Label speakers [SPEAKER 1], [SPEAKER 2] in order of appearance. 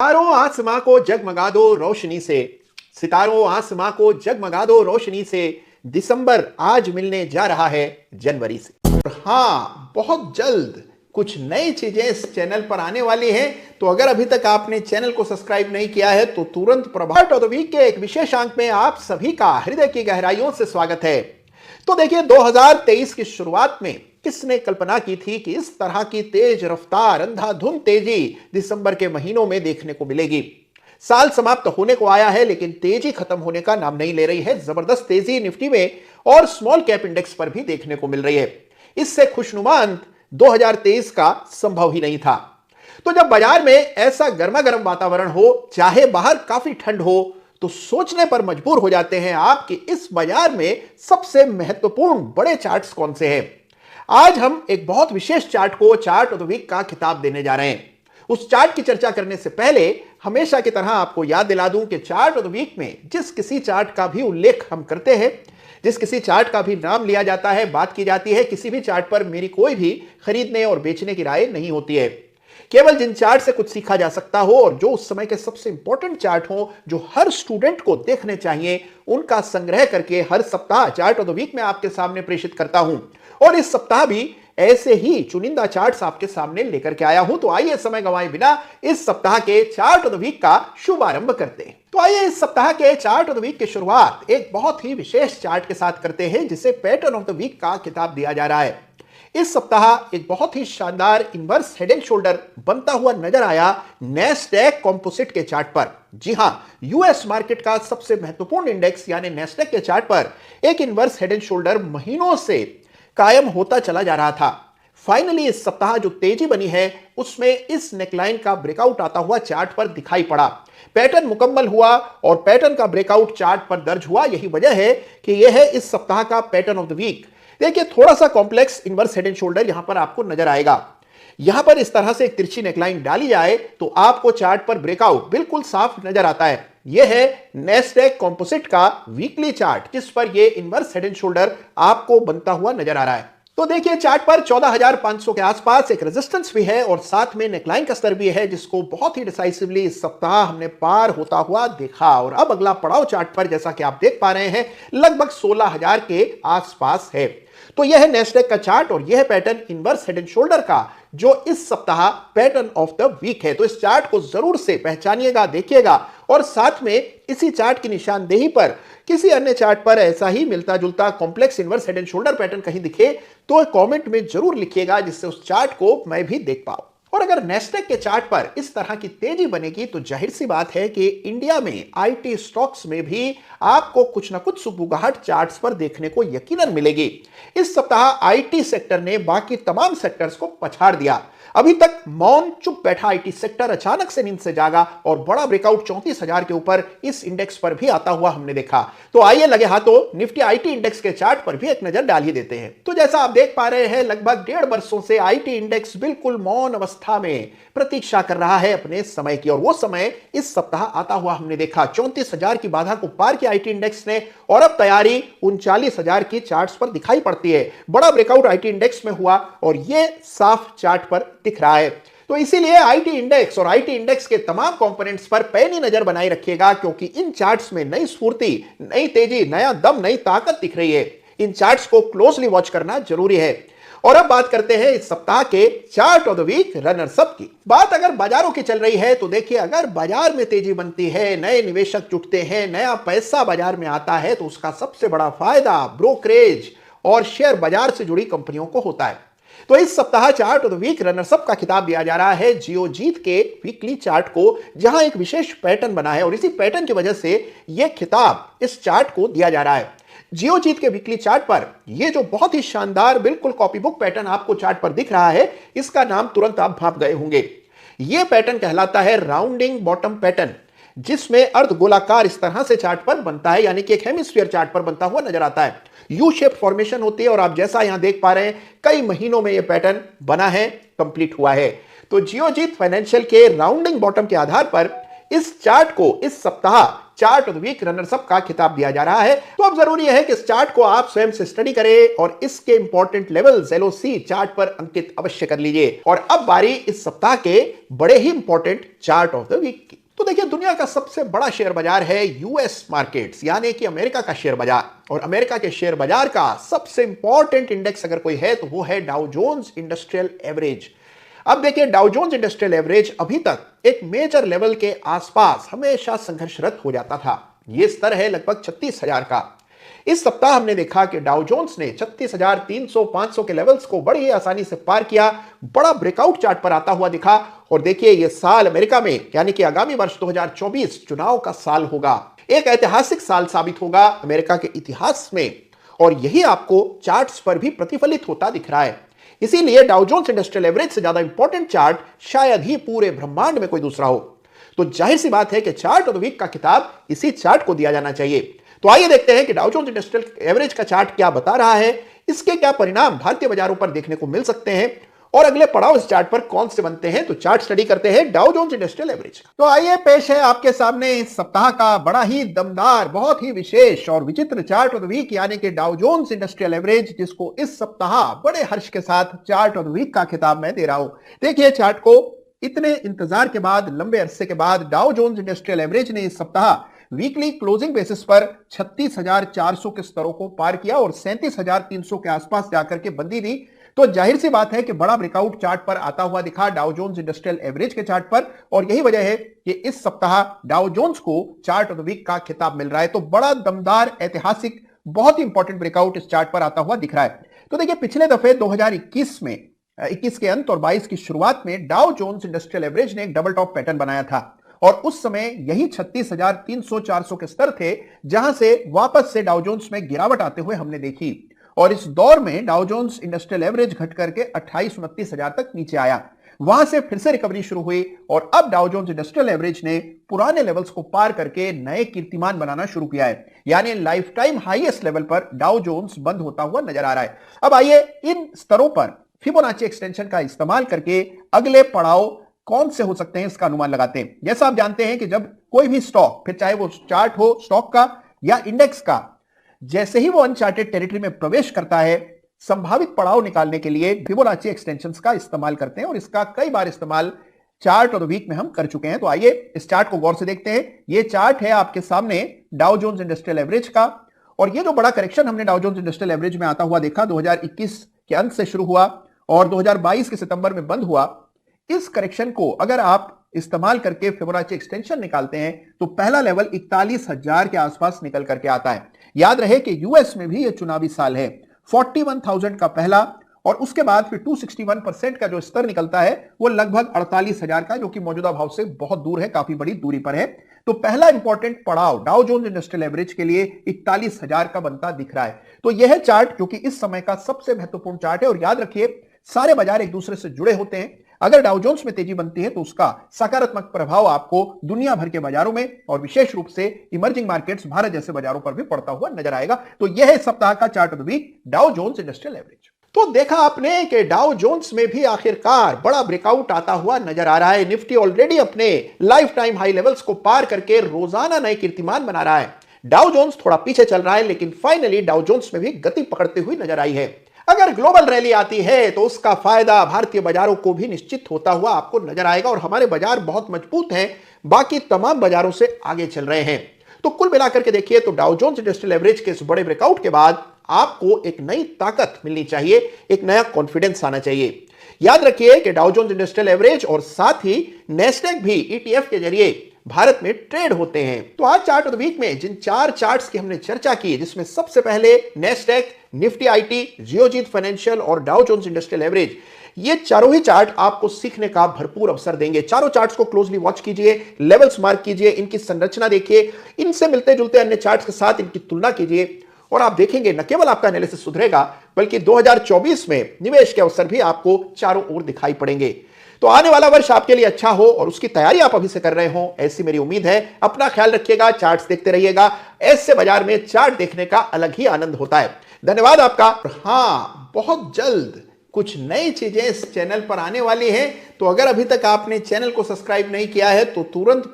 [SPEAKER 1] सितारों आसमां को जगमगा दो रोशनी से। सितारों आसमां को जगमगा दो रोशनी से। दिसंबर आज मिलने जा रहा है जनवरी से। और हाँ, बहुत जल्द कुछ नई चीजें इस चैनल पर आने वाली हैं। तो अगर अभी तक आपने चैनल को सब्सक्राइब नहीं किया है तो तुरंत प्रभात ऑफ द वीक के एक विशेष अंक में आप सभी का हृदय की गहराइयों से स्वागत है। तो देखिए, 2023 की शुरुआत में किसने कल्पना की थी कि इस तरह की तेज रफ्तार अंधाधुंध तेजी दिसंबर के महीनों में देखने को मिलेगी। साल समाप्त होने को आया है लेकिन तेजी खत्म होने का नाम नहीं ले रही है। जबरदस्त तेजी निफ्टी में और स्मॉल कैप इंडेक्स पर भी देखने को मिल रही है। इससे खुशनुमा अंत 2023 का संभव ही नहीं था। तो जब बाजार में ऐसा गर्मा गर्म वातावरण हो, चाहे बाहर काफी ठंड हो, तो सोचने पर मजबूर हो जाते हैं आप कि इस बाजार में सबसे महत्वपूर्ण बड़े चार्ट्स कौन से हैं। आज हम एक बहुत विशेष चार्ट को चार्ट ऑफ द वीक का खिताब देने जा रहे हैं। उस चार्ट की चर्चा करने से पहले हमेशा की तरह आपको याद दिला दूं कि चार्ट ऑफ द वीक में जिस किसी चार्ट का भी उल्लेख हम करते हैं, जिस किसी चार्ट का भी नाम लिया जाता है, बात की जाती है, किसी भी चार्ट पर मेरी कोई भी खरीदने और बेचने की राय नहीं होती है। केवल जिन चार्ट से कुछ सीखा जा सकता हो और जो उस समय के सबसे इंपॉर्टेंट चार्ट हो, जो हर स्टूडेंट को देखने चाहिए, उनका संग्रह करके हर सप्ताह चार्ट ऑफ द वीक में आपके सामने प्रेषित करता हूं। और इस सप्ताह भी ऐसे ही चुनिंदा चार्ट्स आपके सामने लेकर के आया हूं। तो आइए समय गंवाए बिना इस सप्ताह के चार्ट ऑफ द वीक का शुभारंभ करते हैं। तो आइए इस सप्ताह के चार्ट ऑफ द वीक की शुरुआत एक बहुत ही विशेष चार्ट के साथ करते हैं जिसे पैटर्न ऑफ द वीक का खिताब दिया जा रहा है। इस सप्ताह एक बहुत ही शानदार इन्वर्स हेड एंड शोल्डर बनता हुआ नजर आया नैस्डैक कंपोजिट के चार्ट पर। जी हां, यूएस मार्केट का सबसे महत्वपूर्ण इंडेक्स यानी नैस्डैक के चार्ट पर एक इन्वर्स हेड एंड शोल्डर महीनों से कायम होता चला जा रहा था। फाइनली इस सप्ताह जो तेजी बनी है उसमें इस नेकलाइन का ब्रेकआउट आता हुआ चार्ट पर दिखाई पड़ा। पैटर्न मुकम्मल हुआ और पैटर्न का ब्रेकआउट चार्ट पर दर्ज हुआ। यही वजह है कि यह है इस सप्ताह का पैटर्न ऑफ द वीक। देखिए, थोड़ा सा complex inverse head and shoulder यहां पर आपको नजर आएगा। यहां पर इस तरह से एक तिरछी नेकलाइन डाली जाए तो आपको चार्ट पर ब्रेकआउट बिल्कुल साफ नजर आता है। यह है नैस्डैक कंपोजिट का वीकली चार्ट जिस पर यह इन्वर्स हेड एंड शोल्डर आपको बनता हुआ नजर आ रहा है। तो देखिए, चार्ट पर 14,500 के आसपास एक रेजिस्टेंस भी है और साथ में नेकलाइन का स्तर भी है जिसको बहुत ही डिसाइसिवली इस सप्ताह हमने पार होता हुआ देखा। और अब अगला पड़ाव चार्ट पर जैसा कि आप देख पा रहे हैं लगभग 16,000 के आसपास है। तो यह है नैस्डैक का चार्ट और यह है pattern inverse head and shoulder का जो इस सप्ताह पैटर्न ऑफ द वीक है। तो इस चार्ट को जरूर से पहचानिएगा, देखिएगा और साथ में इसी चार्ट की निशानदेही पर किसी अन्य चार्ट पर ऐसा ही मिलता जुलता complex inverse head and shoulder pattern कहीं दिखे तो कमेंट में जरूर लिखिएगा जिससे उस चार्ट को मैं भी देख पाऊं। और अगर नैस्डैक के चार्ट पर इस तरह की तेजी बनेगी तो जाहिर सी बात है कि इंडिया में आईटी स्टॉक्स में भी आपको कुछ ना कुछ सुबुगाहट चार्ट्स पर देखने को यकीनन मिलेगी। इस सप्ताह आईटी सेक्टर ने बाकी तमाम सेक्टर्स को पछाड़ दिया। अभी तक मौन चुप बैठा आईटी सेक्टर अचानक से नींद से जागा और बड़ा ब्रेकआउट 34,000 के ऊपर इस इंडेक्स पर भी आता हुआ हमने देखा। तो आइए लगे हाथों निफ्टी आईटी इंडेक्स के चार्ट पर भी एक नजर डाल ही देते हैं। तो जैसा आप देख पा रहे हैं लगभग 1.5 वर्षों से आईटी इंडेक्स बिल्कुल मौन अवस्था में प्रतीक्षा कर रहा है अपने समय की और वो समय इस सप्ताह आता हुआ हमने देखा। 34,000 की बाधा को पार किया आईटी इंडेक्स ने और अब तैयारी 39,000 की चार्ट्स पर दिखाई पड़ती है। बड़ा ब्रेकआउट आईटी इंडेक्स में हुआ और यह साफ चार्ट पर दिख रहा है। तो इसीलिए आईटी इंडेक्स और आईटी इंडेक्स के तमाम कंपोनेंट्स पर पैनी नजर बनाए रखिएगा क्योंकि इन चार्ट्स में नई स्फूर्ति, नई तेजी, नया दम, नई ताकत दिख रही है। इन चार्ट्स को क्लोजली वॉच करना जरूरी है। और अब बात करते हैं इस सप्ताह के chart of the week runners up की। बात अगर बाजारों की चल रही है तो देखिए, अगर बाजार में तेजी बनती है, नए निवेशक जुटते हैं, नया पैसा बाजार में आता है तो उसका सबसे बड़ा फायदा ब्रोकरेज और शेयर बाजार से जुड़ी कंपनियों को होता है। तो इस सप्ताह chart of the week runners up का खिताब दिया जा रहा है जियोजीत के वीकली चार्ट को, जहां एक विशेष पैटर्न बना है और इसी पैटर्न की वजह से यह खिताब इस चार्ट को दिया जा रहा है। जियोजीत के वीकली चार्ट पर यह जो बहुत ही शानदार बिल्कुल कॉपी बुक पैटर्न आपको चार्ट पर दिख रहा है, इसका नाम तुरंत आप भाप गए होंगे। यह पैटर्न कहलाता है राउंडिंग बॉटम पैटर्न, जिसमें अर्ध गोलाकार इस तरह से चार्ट पर बनता है, यानी कि एक हेमिस्फीयर चार्ट पर बनता हुआ नजर आता है। यू शेप फॉर्मेशन होती है और आप जैसा यहां देख पा रहे हैं कई महीनों में यह पैटर्न बना है, कंप्लीट हुआ है। तो जियोजीत फाइनेंशियल के राउंडिंग बॉटम के आधार पर इस चार्ट को इस सप्ताह chart of the week runners up का खिताब दिया जा रहा है। तो अब जरूरी है कि इस चार्ट को आप स्वयं से स्टडी करें और इसके इंपॉर्टेंट लेवल्स LOC चार्ट पर अंकित अवश्य कर लीजिए। और अब बारी इस सप्ताह के बड़े ही important chart of the week की। तो देखिए, दुनिया का सबसे बड़ा शेयर बाजार है यूएस मार्केट्स, यानी कि अमेरिका का शेयर बाजार। और अमेरिका के शेयर बाजार का सबसे इंपॉर्टेंट इंडेक्स अगर कोई है तो वो है डाउ जोन्स इंडस्ट्रियल एवरेज। अब देखिए, डाउ जोन्स इंडस्ट्रियल एवरेज अभी तक एक मेजर लेवल के आसपास हमेशा संघर्षरत हो जाता था। यह स्तर है लगभग 36,000 का। इस सप्ताह हमने देखा कि डाउ जोन्स ने 36,300 500 के लेवल्स को बड़ी आसानी से पार किया, बड़ा ब्रेकआउट चार्ट पर आता हुआ दिखा। और देखिए, यह साल अमेरिका में यानी कि आगामी वर्ष 2024 चुनाव का साल होगा, एक ऐतिहासिक साल साबित होगा अमेरिका के इतिहास में। और यही आपको चार्ट्स पर भी प्रतिफलित होता दिख रहा है। इसीलिए डाउ जोन्स इंडस्ट्रियल एवरेज से ज्यादा इंपॉर्टेंट चार्ट शायद ही पूरे ब्रह्मांड में कोई दूसरा हो। तो जाहिर सी बात है कि चार्ट ऑफ द वीक का खिताब इसी चार्ट को दिया जाना चाहिए। तो आइए देखते हैं कि डाउ जोन्स इंडस्ट्रियल एवरेज का चार्ट क्या बता रहा है, इसके क्या परिणाम भारतीय बाजारों पर देखने को मिल सकते हैं और अगले पड़ाव इस चार्ट पर कौन से बनते हैं। तो चार्ट स्टडी करते हैं डाउ जोन्स इंडस्ट्रियल एवरेज का। तो आइए, पेश है आपके सामने इस सप्ताह का बड़ा ही दमदार, बहुत ही विशेष और विचित्र चार्ट ऑफ द वीक, यानी कि डाउ जोन्स इंडस्ट्रियल एवरेज, जिसको इस सप्ताह बड़े हर्ष के साथ चार्ट ऑफ द वीक का खिताब मैं दे रहा हूं। देखिए, चार्ट को इतने इंतजार के बाद, लंबे अरसे के बाद डाउ जोन्स इंडस्ट्रियल एवरेज ने इस सप्ताह वीकली क्लोजिंग बेसिस पर 36,400 के स्तरों को पार किया और 37,300 के आसपास जाकर के बंदी दी। तो जाहिर सी बात है कि बड़ा ब्रेकआउट चार्ट पर आता हुआ दिखा डाउ जोन्स इंडस्ट्रियल एवरेज के चार्ट पर। और यही वजह है कि इस सप्ताह डाउ जोन्स को चार्ट ऑफ द वीक का खिताब मिल रहा है। तो बड़ा दमदार, ऐतिहासिक, बहुत ही इंपॉर्टेंट ब्रेकआउट इस चार्ट पर आता हुआ दिख रहा है। तो देखिए, पिछले दफे 2021 में 21 के अंत और 22 की शुरुआत में डाउ जोन्स इंडस्ट्रियल एवरेज ने एक डबल टॉप पैटर्न बनाया था और उस समय यही 36,300 400 के स्तर थे, जहां से वापस से डाउ जोन्स में गिरावट आते हुए हमने देखी। और इस दौर में डाउ जोन्स इंडस्ट्रियल एवरेज घट करके 28-29,000 तक नीचे आया। वहां से फिर से रिकवरी शुरू हुई और अब डाउ जोन्स इंडस्ट्रियल एवरेज ने पुराने लेवल्स को पार करके नए कीर्तिमान बनाना शुरू किया है, यानी लाइफ टाइम हाईएस्ट लेवल पर डाउ जोन्स बंद होता हुआ नजर आ रहा है। अब आइए, इन स्तरों पर फिबोनाची एक्सटेंशन का इस्तेमाल करके अगले पड़ाव कौन से हो सकते हैं इसका अनुमान लगाते हैं। जैसा आप जानते हैं कि जब कोई भी स्टॉक, फिर चाहे वो चार्ट हो स्टॉक का या इंडेक्स का, जैसे ही वो अनचार्टेड टेरिटरी में प्रवेश करता है, संभावित पड़ाव निकालने के लिए फिबोनाची एक्सटेंशंस का इस्तेमाल करते हैं और इसका कई बार इस्तेमाल चार्ट ऑफ द वीक में हम कर चुके हैं। तो आइए इस चार्ट को गौर से देखते हैं। ये चार्ट है आपके सामने डाउ जोन्स इंडस्ट्रियल एवरेज का, और ये जो बड़ा करेक्शन हमने डाउ जोन्स इंडस्ट्रियल एवरेज में आता हुआ देखा, 2021 के अंत से शुरू हुआ और 2022 के सितंबर में बंद हुआ। इस करेक्शन को अगर आप इस्तेमाल करके फिबोनाची एक्सटेंशन निकालते हैं तो पहला लेवल 41,000 के आसपास निकल करके आता है। याद रहे कि यूएस में भी यह चुनावी साल है। 41,000 का पहला और उसके बाद फिर 261% का जो स्तर निकलता है वो लगभग 48,000 का, जो कि मौजूदा भाव से बहुत दूर है, काफी बड़ी दूरी पर है। तो पहला इंपॉर्टेंट पड़ाव डाउ जोन्स इंडस्ट्रियल एवरेज के लिए 41,000 का बनता दिख रहा है। तो यह चार्ट जो कि इस समय का सबसे महत्वपूर्ण चार्ट है, और याद रखिए सारे बाजार एक दूसरे से जुड़े होते हैं। अगर डाउ जोन्स में तेजी बनती है तो उसका सकारात्मक प्रभाव आपको दुनिया भर के बाजारों में और विशेष रूप से इमर्जिंग मार्केट्स भारत जैसे बाजारों पर भी पड़ता हुआ नजर आएगा। तो यह है सप्ताह का chart of the week, Dow Jones industrial average. तो देखा आपने कि डाउ जोन्स में भी आखिरकार बड़ा ब्रेकआउट आता हुआ नजर आ रहा है। निफ्टी ऑलरेडी अपने लाइफ टाइम हाई लेवल्स को पार करके रोजाना नए कीर्तिमान बना रहा है। डाउ जोन्स थोड़ा पीछे चल रहा है, लेकिन फाइनली डाउ जोन्स में भी गति पकड़ती हुई नजर आई है। अगर ग्लोबल रैली आती है तो उसका फायदा भारतीय बाजारों को भी निश्चित होता हुआ आपको नजर आएगा, और हमारे बाजार बहुत मजबूत हैं, बाकी तमाम बाजारों से आगे चल रहे हैं। तो कुल मिलाकर के देखिए तो डाउ जोन्स इंडस्ट्रियल एवरेज के इस बड़े ब्रेकआउट के बाद आपको एक नई ताकत मिलनी चाहिए, एक नया कॉन्फिडेंस आना चाहिए। याद रखिए कि डाउ जोन्स इंडस्ट्रियल एवरेज और साथ ही नेस्डैक भी ईटीएफ के जरिए भारत में ट्रेड होते हैं। तो आज चार्ट ऑफ द वीक में जिन 4 चार्ट्स की हमने चर्चा की, जिसमें सबसे पहले Nasdaq, Nifty IT, Geojit financial और डाउ जोन्स इंडस्ट्रियल एवरेज, ये चारों ही चार्ट आपको सीखने का भरपूर अवसर देंगे। चारों चार्ट्स को क्लोजली वॉच कीजिए, लेवल्स मार्क कीजिए, इनकी संरचना देखिए, इनसे मिलते जुलते अन्य चार्ट्स के साथ इनकी तुलना कीजिए, और आप देखेंगे न केवल आपका एनालिसिस सुधरेगा बल्कि 2024 में निवेश के अवसर भी आपको चारों ओर दिखाई पड़ेंगे। तो आने वाला वर्ष आपके लिए अच्छा हो और उसकी तैयारी आप अभी से कर रहे हो, ऐसी मेरी उम्मीद है। अपना ख्याल रखिएगा, चार्ट्स देखते रहिएगा। ऐसे बाजार में चार्ट देखने का अलग ही आनंद होता है। धन्यवाद आपका। हाँ, बहुत जल्द कुछ नई चीजें इस चैनल पर आने वाली हैं, तो अगर अभी तक आपने चैनल को सब्सक्राइब नहीं किया है तो तुरंत